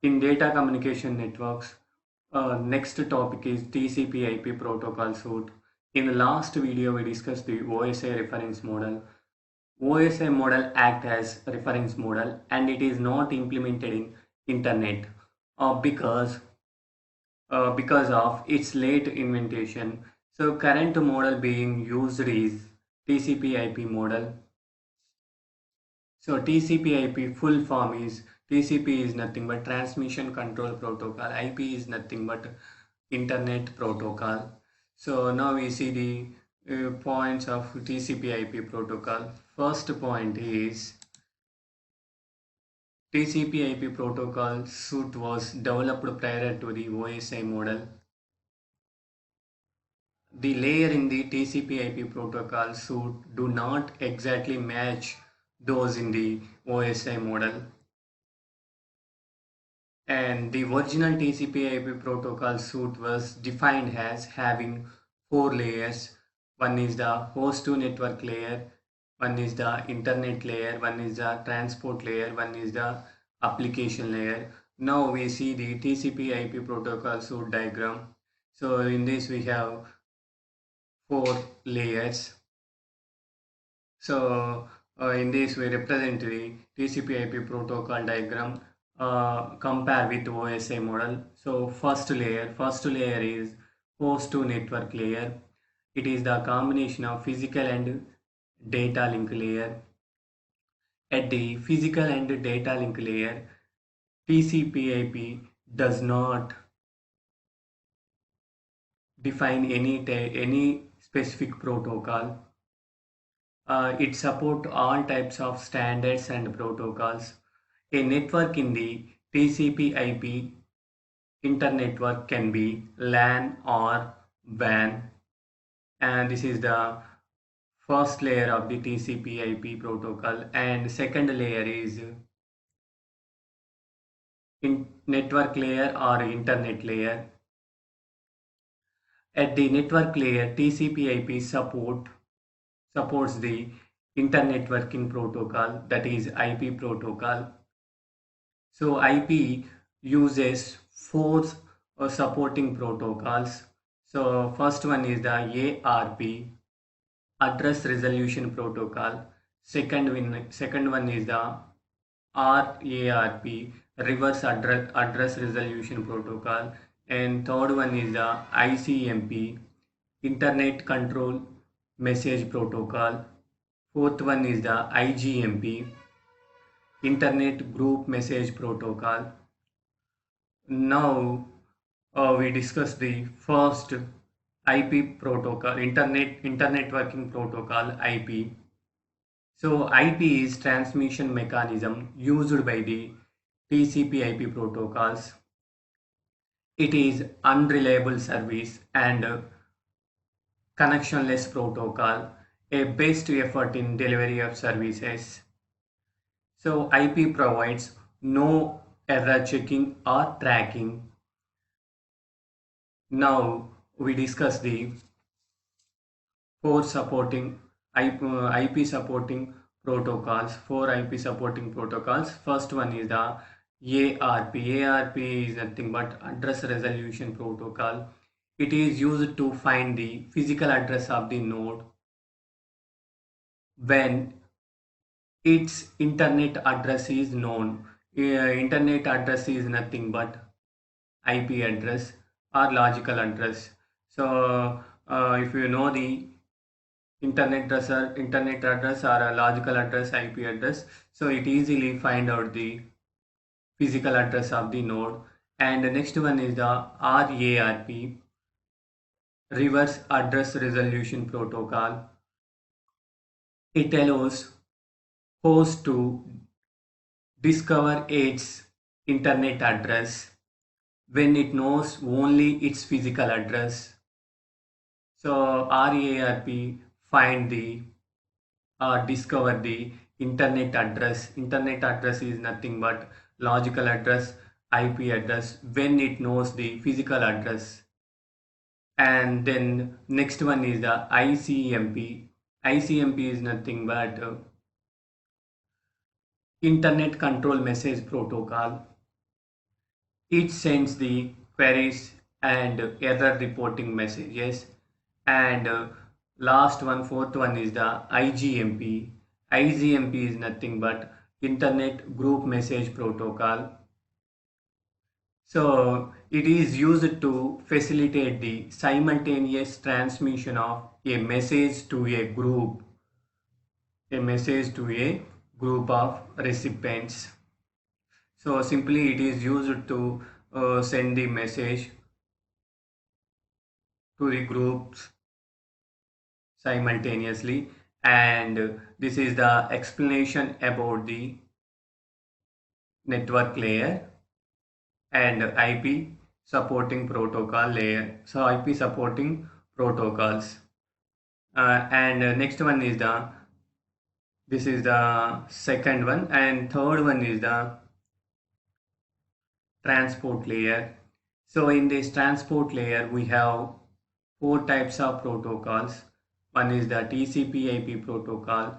In data communication networks, next topic is TCP/IP protocol suite. In the last video, we discussed the OSI reference model. OSI model act as reference model and it is not implemented in internet because of its late invention. So current model being used is TCP/IP model. So TCP/IP full form is TCP is nothing but transmission control protocol. IP is nothing but internet protocol. So now we see the points of TCP/IP protocol. First point is TCP/IP protocol suite was developed prior to the OSI model. The layer in the TCP/IP protocol suite do not exactly match those in the OSI model. And the original TCP/IP protocol suite was defined as having four layers. One is the host to network layer, one is the internet layer, one is the transport layer, one is the application layer. Now we see the TCP/IP protocol suite diagram. So in this we have four layers. So in this we represent the TCP/IP protocol diagram compare with OSI model. So first layer is host to network layer. It is the combination of physical and data link layer. At the physical and data link layer, TCP/IP does not define any specific protocol. It supports all types of standards and protocols. A network in the TCP/IP internetwork can be LAN or WAN, and this is the first layer of the TCP/IP protocol. And second layer is network layer or internet layer. At the network layer, TCP/IP supports the internet networking protocol, that is IP protocol. So IP uses four supporting protocols. So first one is the ARP, address resolution protocol. Second one is the RARP, reverse address resolution protocol. And third one is the ICMP, internet control message protocol. Fourth one is the IGMP, internet group message protocol. Now we discuss the first IP protocol, internet working protocol, IP. So IP is transmission mechanism used by the TCP/IP protocols. It is unreliable service and connectionless protocol, a best effort in delivery of services. So IP provides no error checking or tracking. Now we discuss the four supporting IP supporting protocols. Four IP supporting protocols. First one is the ARP. ARP is nothing but address resolution protocol. It is used to find the physical address of the node when its internet address is known. Internet address is nothing but IP address or logical address. So if you know the internet address or a logical address, IP address, so it easily find out the physical address of the node. And the next one is the RARP, reverse address resolution protocol. It allows host to discover its internet address when it knows only its physical address. So RARP find the discover the internet address. Internet address is nothing but logical address, IP address when it knows the physical address. And then next one is the ICMP. ICMP is nothing but internet control message protocol. It sends the queries and error reporting messages. And last one, fourth one is the IGMP. IGMP is nothing but Internet Group Message Protocol. So it is used to facilitate the simultaneous transmission of a message to a group of recipients. So simply it is used to send the message to the groups simultaneously, and this is the explanation about the network layer and IP supporting protocol layer. So IP supporting protocols, and next one is the this is the second one, and third one is the transport layer. So in this transport layer we have four types of protocols. One is the TCP/IP protocol,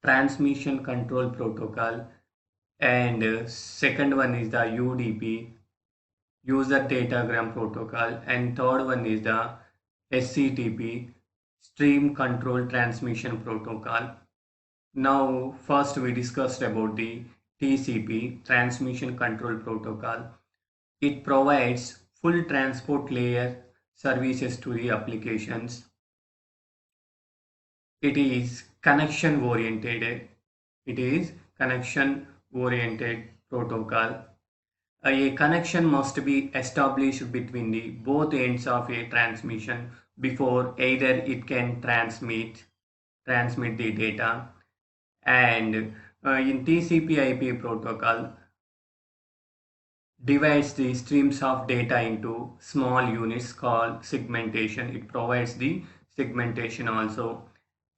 transmission control protocol, and second one is the UDP, user datagram protocol, and third one is the SCTP, stream control transmission protocol. Now first we discussed about the TCP, transmission control protocol. It provides full transport layer services to the applications. It is connection oriented. It is connection oriented protocol. A connection must be established between the both ends of a transmission before either it can transmit the data. And in TCP/IP protocol divides the streams of data into small units called segmentation. It provides the segmentation also.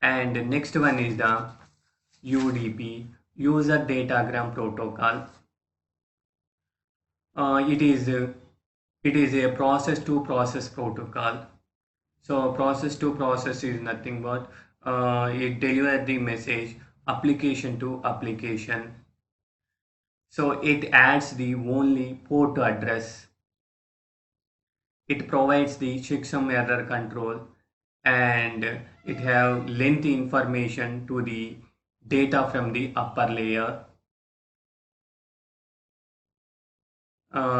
And next one is the UDP, user datagram protocol. It is a process to process protocol. So process to process is nothing but it delivers the message application to application. So it adds the only port address. It provides the checksum error control, and it have lengthy information to the data from the upper layer.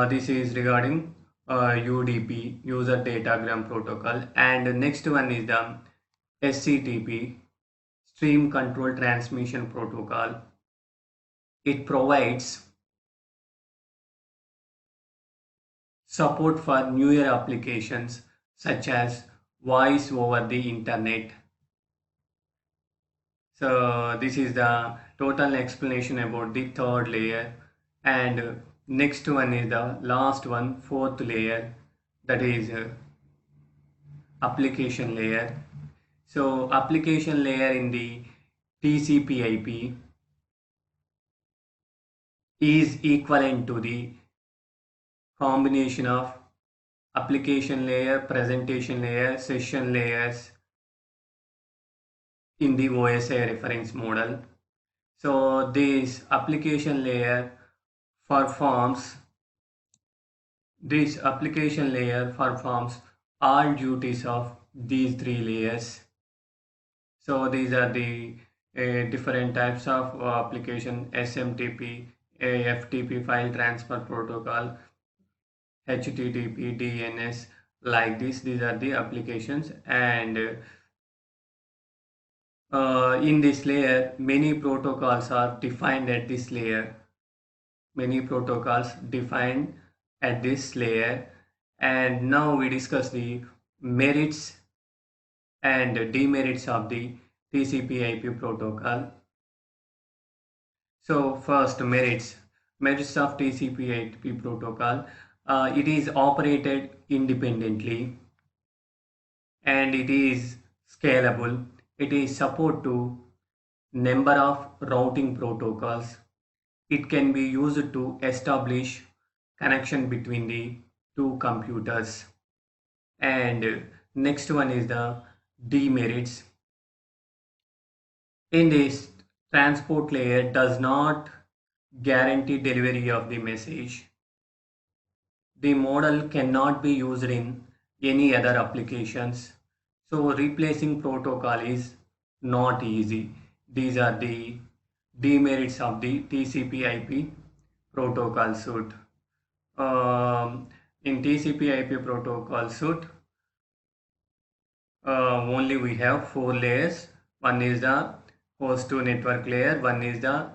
This is regarding UDP, user datagram protocol, and next one is the SCTP, stream control transmission protocol. It provides support for newer applications such as voice over the internet. So this is the total explanation about the third layer, and next one is the last one, fourth layer, that is application layer. So application layer in the TCP/IP is equivalent to the combination of application layer, presentation layer, session layers in the OSI reference model. So performs this application layer performs all duties of these three layers. So these are the different types of application: SMTP, FTP file transfer protocol, HTTP, DNS, like this. These are the applications, and in this layer, many protocols are defined at this layer. Many protocols defined at this layer, and now we discuss the merits and demerits of the TCP/IP protocol. So first, merits of TCP/IP protocol. It is operated independently, and it is scalable. It is support to number of routing protocols. It can be used to establish connection between the two computers. And next one is the demerits. In this, transport layer does not guarantee delivery of the message. The model cannot be used in any other applications. So replacing protocol is not easy. These are the demerits of the TCP/IP protocol suite. In TCP/IP protocol suite, only we have four layers. One is the host to network layer, one is the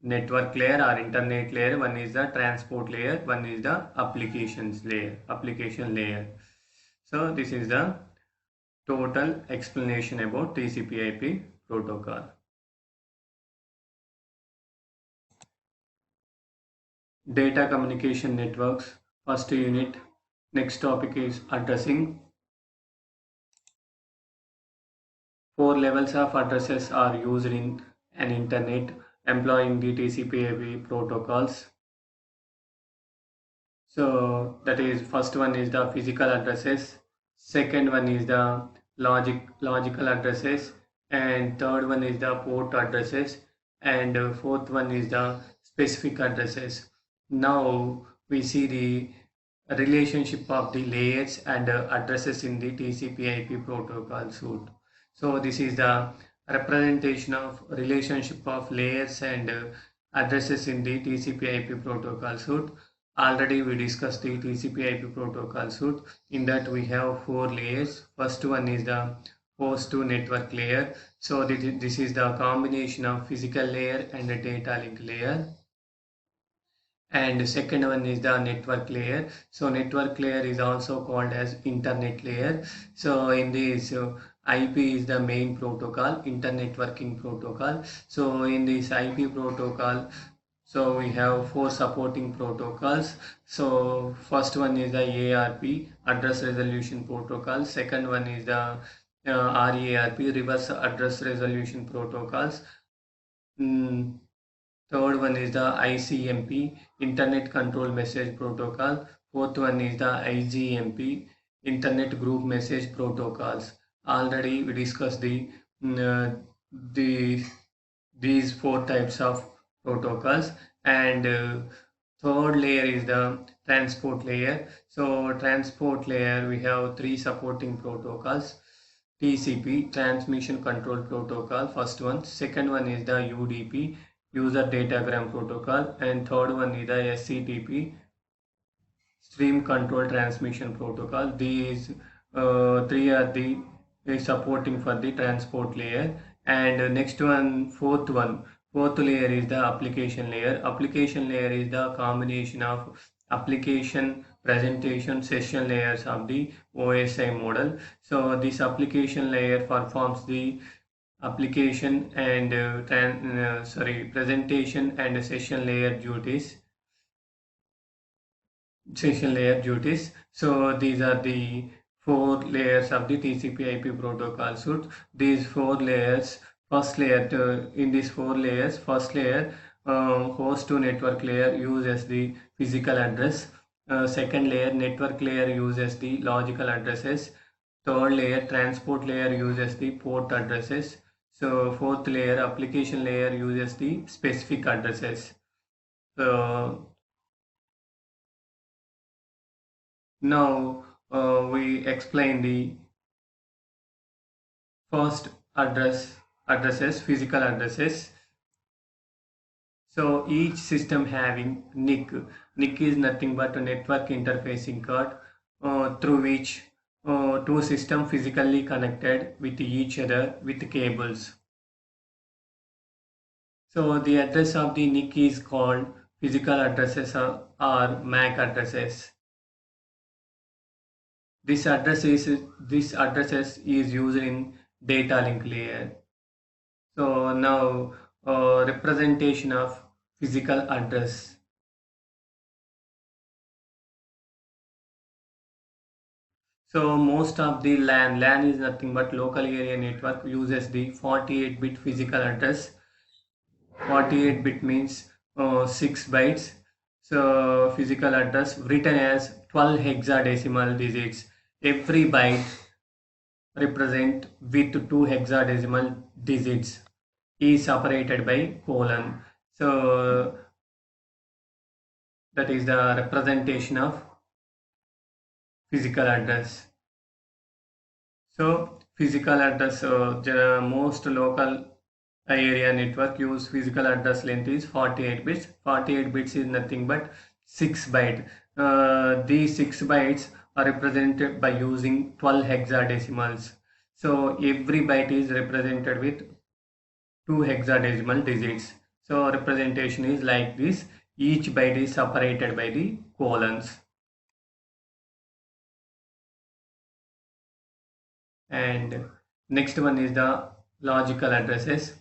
network layer or internet layer, one is the transport layer, one is the application layer. So this is the total explanation about TCP/IP protocol. Data communication networks, first unit. Next topic is addressing. Four levels of addresses are used in an internet employing the TCP/IP protocols. So that is, first one is the physical addresses, second one is the logical addresses, and third one is the port addresses, and fourth one is the specific addresses. Now we see the relationship of the layers and addresses in the TCP/IP protocol suite. So this is the representation of relationship of layers and addresses in the TCP/IP protocol suite. Already we discussed the TCP/IP protocol suite. In that we have four layers. First one is the host to network layer. So this is the combination of physical layer and a data link layer. And second one is the network layer. So network layer is also called as internet layer. So in this IP is the main protocol, internet networking protocol. So in this IP protocol, so we have four supporting protocols. So first one is the ARP, address resolution protocol. Second one is the RARP, reverse address resolution protocols. Third one is the ICMP, Internet Control Message Protocol. Fourth one is the IGMP, Internet Group Message Protocols. Already we discussed these four types of protocols, and third layer is the transport layer. So transport layer we have three supporting protocols. TCP, Transmission Control Protocol, first one. Second one is the UDP, User Datagram Protocol, and third one is the SCTP, Stream Control Transmission Protocol. These three are the supporting for the transport layer. And next one, fourth layer is the application layer. Application layer is the combination of application, presentation, session layers of the OSI model. So this application layer performs the application and presentation and session layer duties. So these are the four layers of the TCP/IP protocol suite. These four layers, first layer in these four layers, first layer host to network layer uses the physical address. Second layer network layer uses the logical addresses. Third layer transport layer uses the port addresses. So fourth layer application layer uses the specific addresses. So now we explain the first addresses, physical addresses. So each system having NIC. NIC is nothing but a network interfacing card through which two systems physically connected with each other with cables. So the address of the NIC is called physical addresses or MAC addresses. This addresses is used in data link layer. So now representation of physical address. So most of the LAN is nothing but local area network, uses the 48-bit physical address. 48-bit means 6 bytes. So physical address written as 12 hexadecimal digits. Every byte represent with 2 hexadecimal digits is separated by colon. So that is the representation of physical address. So physical address, most local area network use physical address length is 48 bits. 48 bits is nothing but 6 byte. These 6 bytes are represented by using 12 hexadecimals. So every byte is represented with 2 hexadecimal digits. So representation is like this. Each byte is separated by the colons. And next one is the logical addresses.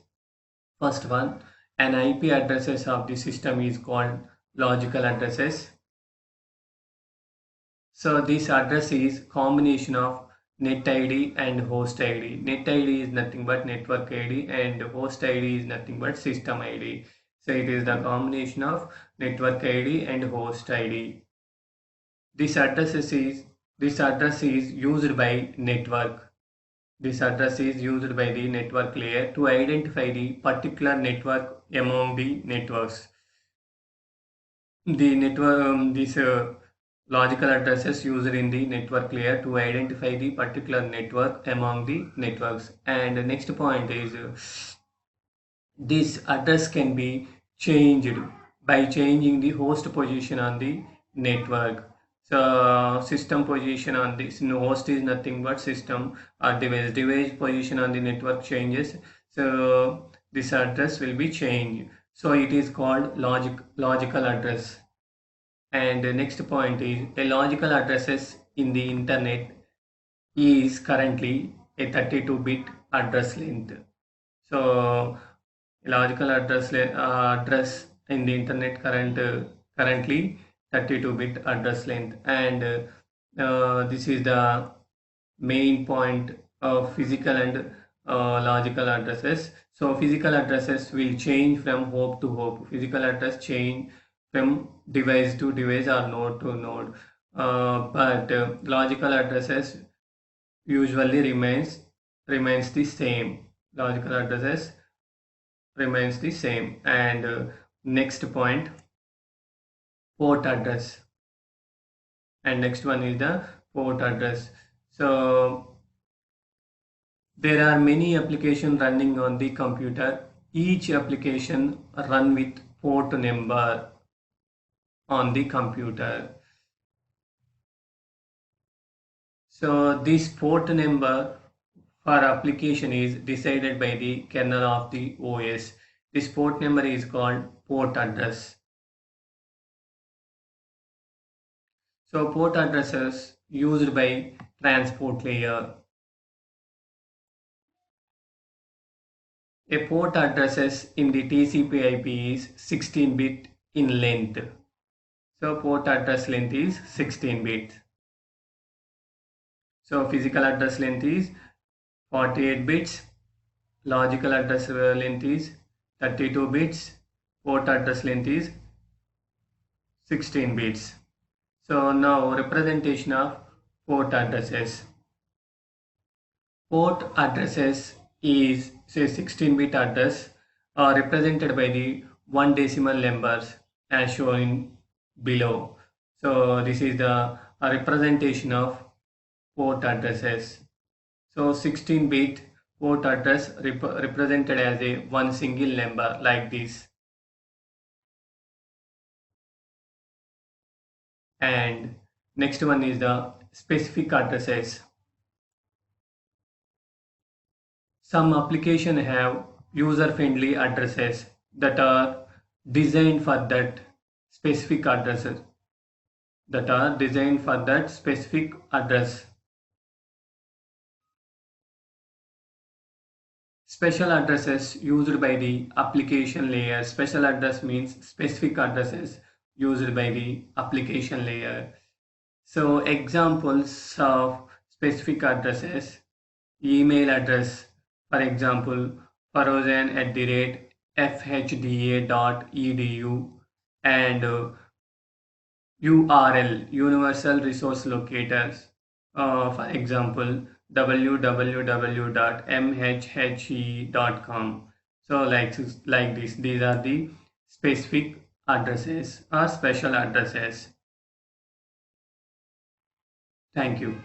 First one, an IP addresses of the system is called logical addresses. So this address is combination of net ID and host ID. Net ID is nothing but network ID and host ID is nothing but system ID. So it is the combination of network ID and host ID. This address is used by network. This address is used by the network layer to identify the particular network among the networks. The network, logical addresses used in the network layer to identify the particular network among the networks. And the next point is this address can be changed by changing the host position on the network. So system position on this host is nothing but system or device position on the network changes, so this address will be changed, so it is called logical address. And the next point is a logical addresses in the internet is currently a 32-bit address length. So logical address in the internet currently 32-bit address length. And this is the main point of physical and logical addresses. So physical addresses will change from hop to hop. Physical address change from device to device or node to node. But logical addresses usually remains the same. Logical addresses remains the same. And next point, port address. And next one is the port address. So there are many applications running on the computer. Each application run with port number on the computer. So this port number for application is decided by the kernel of the OS. This port number is called port address. So port addresses used by transport layer. A port addresses in the TCP/IP is 16-bit in length. So port address length is 16 bits. So physical address length is 48 bits. Logical address length is 32 bits. Port address length is 16 bits. So now representation of port addresses. Port addresses is say 16-bit address are represented by the 1 decimal numbers as shown below. So this is the representation of port addresses. So 16-bit port address represented as a one single number like this. And next one is the specific addresses. Some applications have user-friendly addresses that are designed for that specific addresses address. Special addresses used by the application layer. Special address means specific addresses used by the application layer. So examples of specific addresses: email address, for example, farouzan@fhda.edu, and URL, universal resource locators, for example, www.mhhe.com. So like this, these are the specific addresses or special addresses. Thank you.